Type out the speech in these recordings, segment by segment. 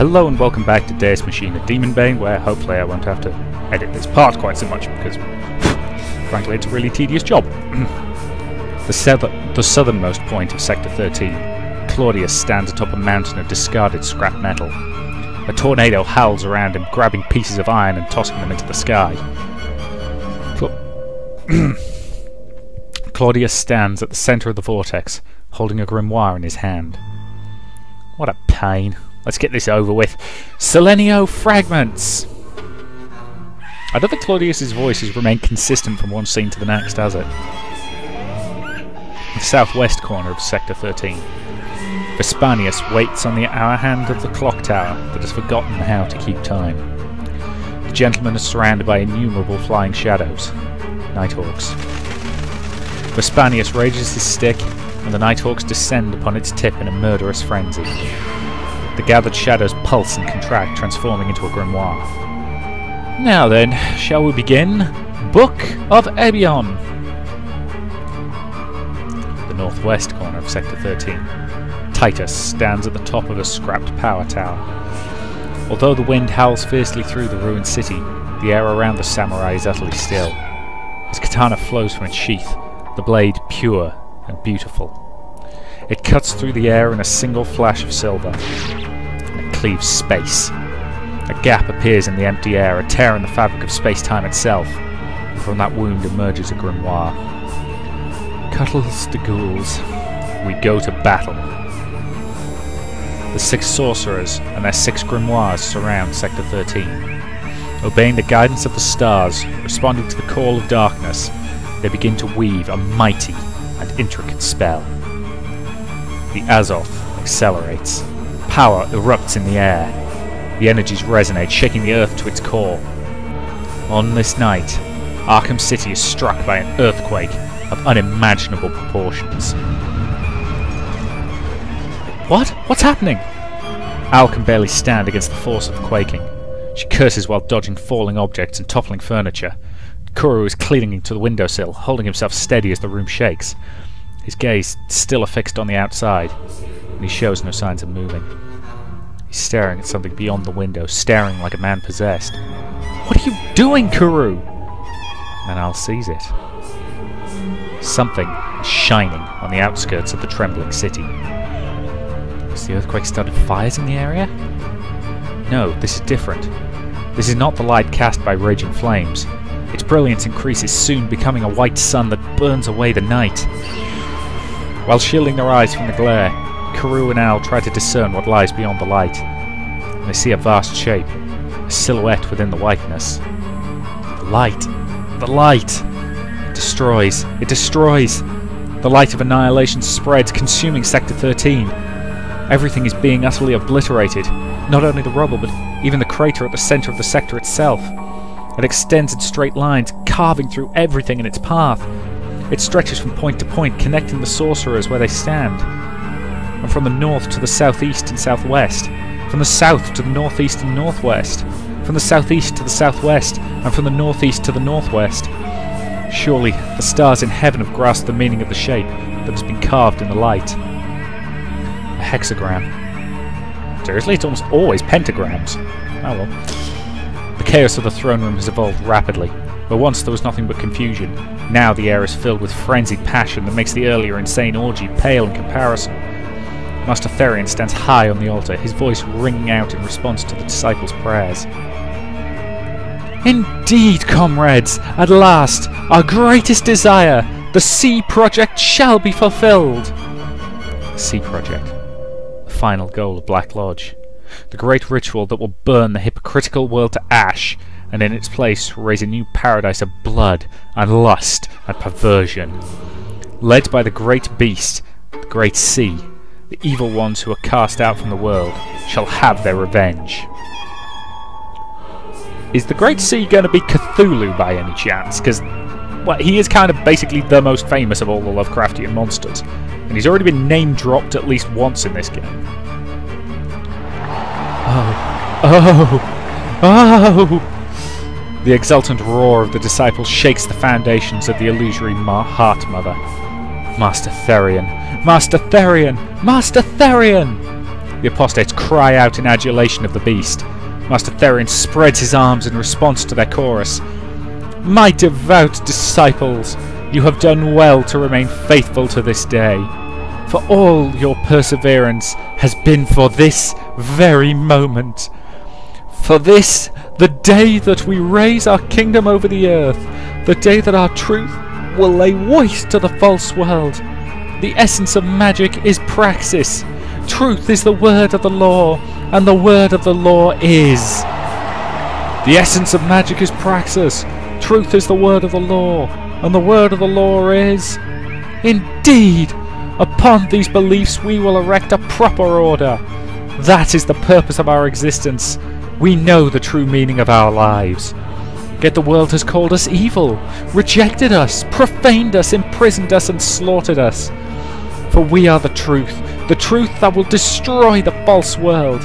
Hello and welcome back to Deus Machina Demonbane, where hopefully I won't have to edit this part quite so much, because frankly it's a really tedious job. The southernmost point of Sector 13, Claudius stands atop a mountain of discarded scrap metal. A tornado howls around him, grabbing pieces of iron and tossing them into the sky. Claudius stands at the centre of the vortex, holding a grimoire in his hand. What a pain. Let's get this over with. Selenio fragments! I don't think Claudius's voice has remained consistent from one scene to the next, has it? The southwest corner of Sector 13. Vespanius waits on the hour hand of the clock tower that has forgotten how to keep time. The gentleman is surrounded by innumerable flying shadows. Nighthawks. Vespanius raises his stick, and the Nighthawks descend upon its tip in a murderous frenzy. The gathered shadows pulse and contract, transforming into a grimoire. Now then, shall we begin? Book of Ebion! The northwest corner of Sector 13. Titus stands at the top of a scrapped power tower. Although the wind howls fiercely through the ruined city, the air around the samurai is utterly still. His katana flows from its sheath, the blade pure and beautiful. It cuts through the air in a single flash of silver, and it cleaves space. A gap appears in the empty air, a tear in the fabric of space-time itself, and from that wound emerges a grimoire. Cuddles the ghouls. We go to battle. The 6 sorcerers and their 6 grimoires surround Sector 13. Obeying the guidance of the stars, responding to the call of darkness, they begin to weave a mighty and intricate spell. The Azoth accelerates. Power erupts in the air. The energies resonate, shaking the earth to its core. On this night, Arkham City is struck by an earthquake of unimaginable proportions. What? What's happening? Al can barely stand against the force of the quaking. She curses while dodging falling objects and toppling furniture. Kuru is clinging to the windowsill, holding himself steady as the room shakes. His gaze still affixed on the outside, and he shows no signs of moving. He's staring at something beyond the window, staring like a man possessed. What are you doing, Kuru? And Al sees it. Something is shining on the outskirts of the trembling city. Has the earthquake started fires in the area? No, this is different. This is not the light cast by raging flames. Its brilliance increases, soon becoming a white sun that burns away the night. While shielding their eyes from the glare, Kuru and Al try to discern what lies beyond the light. And they see a vast shape, a silhouette within the whiteness. The light! The light! It destroys! It destroys! The light of annihilation spreads, consuming Sector 13. Everything is being utterly obliterated. Not only the rubble, but even the crater at the centre of the sector itself. It extends in straight lines, carving through everything in its path. It stretches from point to point, connecting the sorcerers where they stand. And from the north to the southeast and southwest. From the south to the northeast and northwest. From the southeast to the southwest. And from the northeast to the northwest. Surely the stars in heaven have grasped the meaning of the shape that has been carved in the light. A hexagram. Seriously, it's almost always pentagrams. Oh well. The chaos of the throne room has evolved rapidly. Where once there was nothing but confusion, now the air is filled with frenzied passion that makes the earlier insane orgy pale in comparison. Master Therion stands high on the altar, his voice ringing out in response to the disciples' prayers. Indeed, comrades, at last, our greatest desire, the Sea Project, shall be fulfilled! The Sea Project. The final goal of Black Lodge. The great ritual that will burn the hypocritical world to ash, and in its place raise a new paradise of blood and lust and perversion. Led by the great beast, the great sea, the evil ones who are cast out from the world shall have their revenge. Is the great sea going to be Cthulhu by any chance? Because, well, he is kind of basically the most famous of all the Lovecraftian monsters, and he's already been name-dropped at least once in this game. Oh! The exultant roar of the disciples shakes the foundations of the illusory Heart Mother. Master Therion! Master Therion! Master Therion! The apostates cry out in adulation of the beast. Master Therion spreads his arms in response to their chorus. My devout disciples, you have done well to remain faithful to this day, for all your perseverance has been for this very moment. For this, the day that we raise our kingdom over the earth, the day that our truth will lay waste to the false world. The essence of magic is praxis. Truth is the word of the law, and the word of the law is. The essence of magic is praxis. Truth is the word of the law, and the word of the law is. Indeed, upon these beliefs we will erect a proper order. That is the purpose of our existence. We know the true meaning of our lives. Yet the world has called us evil, rejected us, profaned us, imprisoned us, and slaughtered us. For we are the truth that will destroy the false world.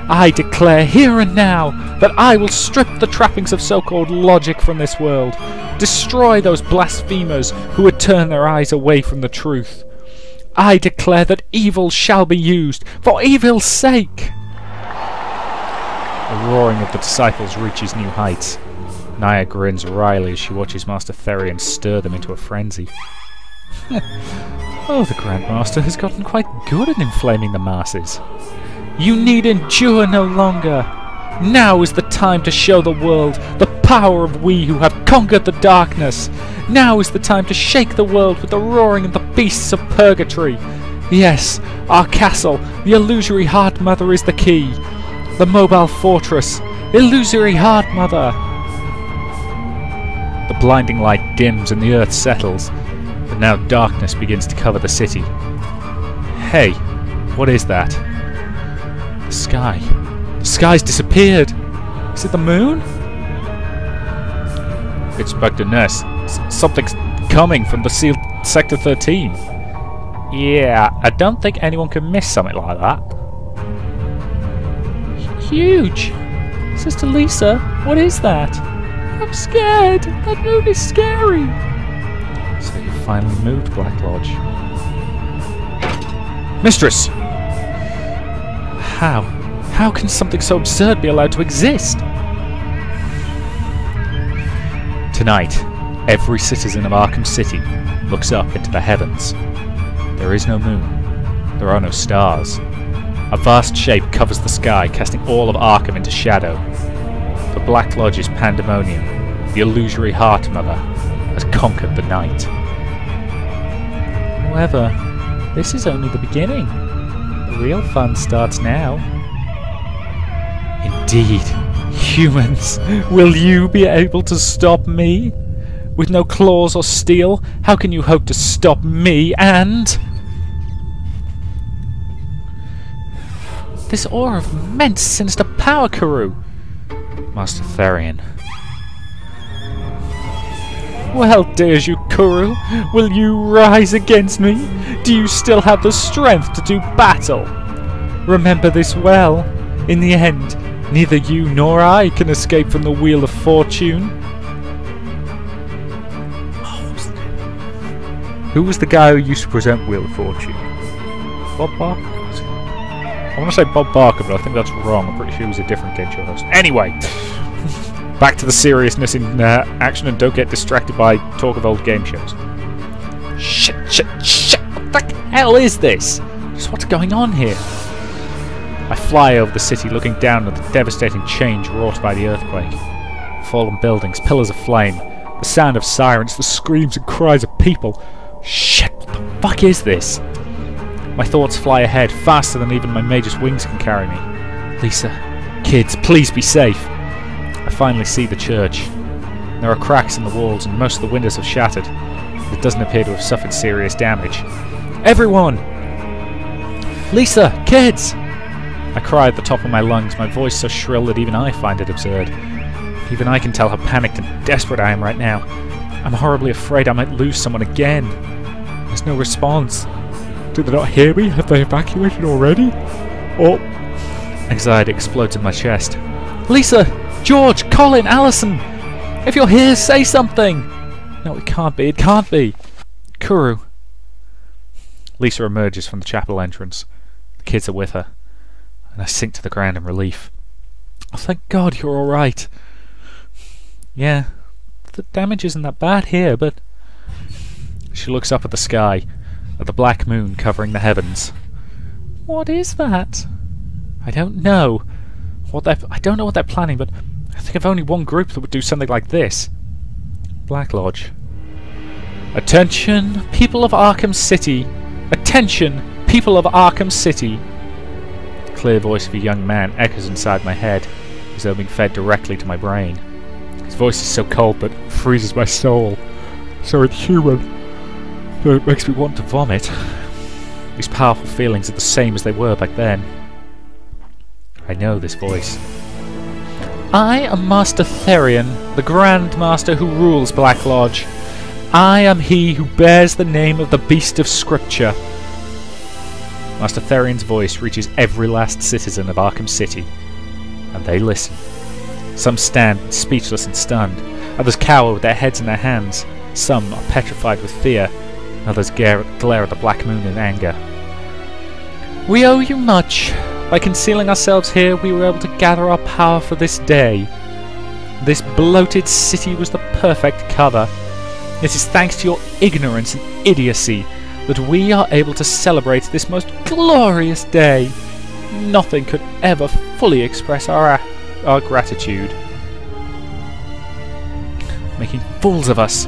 I declare here and now that I will strip the trappings of so-called logic from this world, destroy those blasphemers who would turn their eyes away from the truth. I declare that evil shall be used for evil's sake. The roaring of the disciples reaches new heights. Naya grins wryly as she watches Master Therion stir them into a frenzy. Oh, the Grandmaster has gotten quite good at inflaming the masses. You need endure no longer. Now is the time to show the world the power of we who have conquered the darkness. Now is the time to shake the world with the roaring of the beasts of purgatory. Yes, our castle, the illusory Heart Mother, is the key. The mobile fortress, illusory Heart Mother. The blinding light dims and the earth settles, but now darkness begins to cover the city. Hey, what is that? The sky. The sky's disappeared. Is it the moon? Inspector Ness, something's coming from the sealed Sector 13. Yeah, I don't think anyone can miss something like that. Huge! Sister Lisa, what is that? I'm scared! That moon is scary! So you finally moved, Black Lodge. Mistress! How? How can something so absurd be allowed to exist? Tonight, every citizen of Arkham City looks up into the heavens. There is no moon. There are no stars. A vast shape covers the sky, casting all of Arkham into shadow. The Black Lodge's pandemonium, the illusory Heart Mother, has conquered the night. However, this is only the beginning. The real fun starts now. Indeed, humans, will you be able to stop me? With no claws or steel, how can you hope to stop me and... This aura of immense sinister power, Karoo! Master Therion. Well, dares you, Karoo? Will you rise against me? Do you still have the strength to do battle? Remember this well. In the end, neither you nor I can escape from the Wheel of Fortune. Who was the guy who used to present Wheel of Fortune? Bob Barker? I want to say Bob Barker, but I think that's wrong. I'm pretty sure he was a different game show host. Anyway, back to the seriousness in action, and don't get distracted by talk of old game shows. Shit! What the hell is this? Just what's going on here? I fly over the city, looking down at the devastating change wrought by the earthquake. Fallen buildings, pillars of flame, the sound of sirens, the screams and cries of people. Shit, what the fuck is this? My thoughts fly ahead, faster than even my mage's wings can carry me. Lisa, kids, please be safe. I finally see the church. There are cracks in the walls and most of the windows have shattered. It doesn't appear to have suffered serious damage. Everyone! Lisa, kids! I cry at the top of my lungs, my voice so shrill that even I find it absurd. Even I can tell how panicked and desperate I am right now. I'm horribly afraid I might lose someone again. There's no response. Do they not hear me? Have they evacuated already? Or... Anxiety explodes in my chest. Lisa! George! Colin! Allison! If you're here, say something! No, it can't be. It can't be. Karoo. Lisa emerges from the chapel entrance. The kids are with her. and I sink to the ground in relief. Oh, thank God you're alright. Yeah, the damage isn't that bad here, but... She looks up at the sky, at the black moon covering the heavens. What is that? I don't know. I don't know what they're planning, but I think of only one group that would do something like this. Black Lodge. Attention, people of Arkham City! Attention, people of Arkham City! The clear voice of a young man echoes inside my head, as though being fed directly to my brain. His voice is so cold that it freezes my soul. So inhuman that it makes me want to vomit. These powerful feelings are the same as they were back then. I know this voice. I am Master Therion, the Grand Master who rules Black Lodge. I am he who bears the name of the Beast of Scripture. Master Therion's voice reaches every last citizen of Arkham City, and they listen. Some stand speechless and stunned, others cower with their heads in their hands, some are petrified with fear, others glare at the black moon in anger. We owe you much. By concealing ourselves here, we were able to gather our power for this day. This bloated city was the perfect cover. It is thanks to your ignorance and idiocy that we are able to celebrate this most glorious day. Nothing could ever fully express our gratitude. Making fools of us.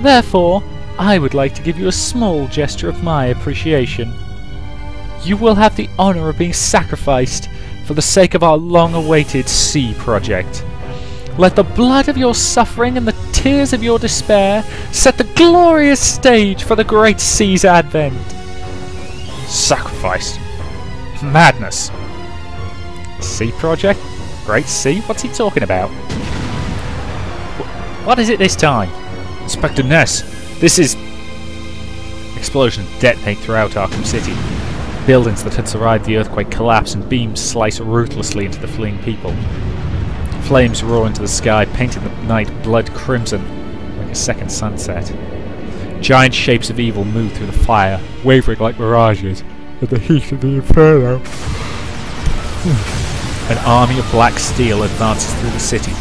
Therefore, I would like to give you a small gesture of my appreciation. You will have the honour of being sacrificed for the sake of our long-awaited sea project. Let the blood of your suffering and the tears of your despair set the glorious stage for the great sea's advent. Sacrificed? Madness. Sea project? Great sea? What's he talking about? What is it this time? Inspector Ness, this is... Explosions detonate throughout Arkham City. Buildings that had survived the earthquake collapse and beams slice ruthlessly into the fleeing people. Flames roar into the sky, painting the night blood crimson like a second sunset. Giant shapes of evil move through the fire, wavering like mirages in the heat of the inferno. An army of black steel advances through the city,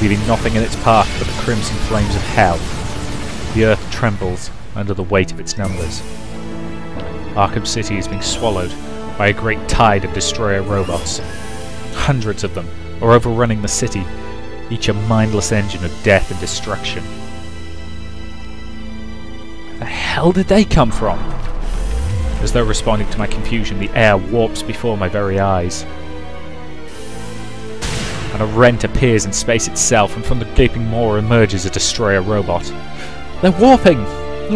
leaving nothing in its path but the crimson flames of hell. The earth trembles under the weight of its numbers. Arkham City is being swallowed by a great tide of destroyer robots. Hundreds of them are overrunning the city, each a mindless engine of death and destruction. Where the hell did they come from? As though responding to my confusion, the air warps before my very eyes. And a rent appears in space itself, and from the gaping maw emerges a destroyer robot. They're warping!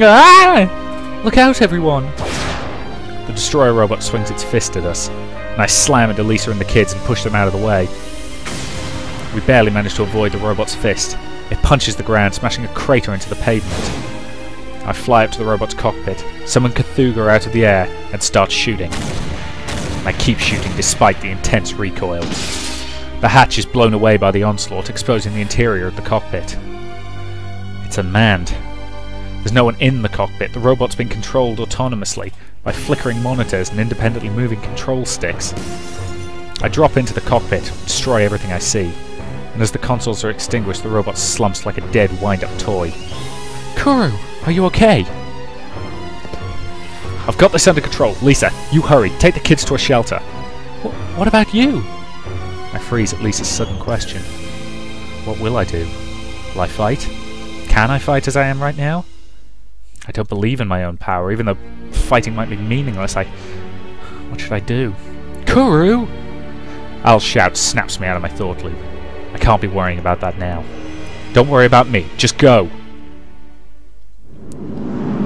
Ah! Look out, everyone! The destroyer robot swings its fist at us, and I slam into Lisa and the kids and push them out of the way. We barely manage to avoid the robot's fist. It punches the ground, smashing a crater into the pavement. I fly up to the robot's cockpit, summon Cthulhu out of the air, and start shooting. I keep shooting despite the intense recoil. The hatch is blown away by the onslaught, exposing the interior of the cockpit. It's unmanned. There's no one in the cockpit. The robot's being controlled autonomously by flickering monitors and independently moving control sticks. I drop into the cockpit, destroy everything I see, and as the consoles are extinguished, the robot slumps like a dead wind-up toy. Kuru, are you okay? I've got this under control. Lisa, you hurry. Take the kids to a shelter. What about you? I freeze at Lisa's sudden question. What will I do? Will I fight? Can I fight as I am right now? I don't believe in my own power, even though fighting might be meaningless. What should I do? Kuru! Al's shout snaps me out of my thought loop. I can't be worrying about that now. Don't worry about me, just go!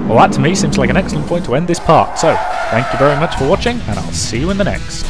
Well, that to me seems like an excellent point to end this part, so thank you very much for watching, and I'll see you in the next.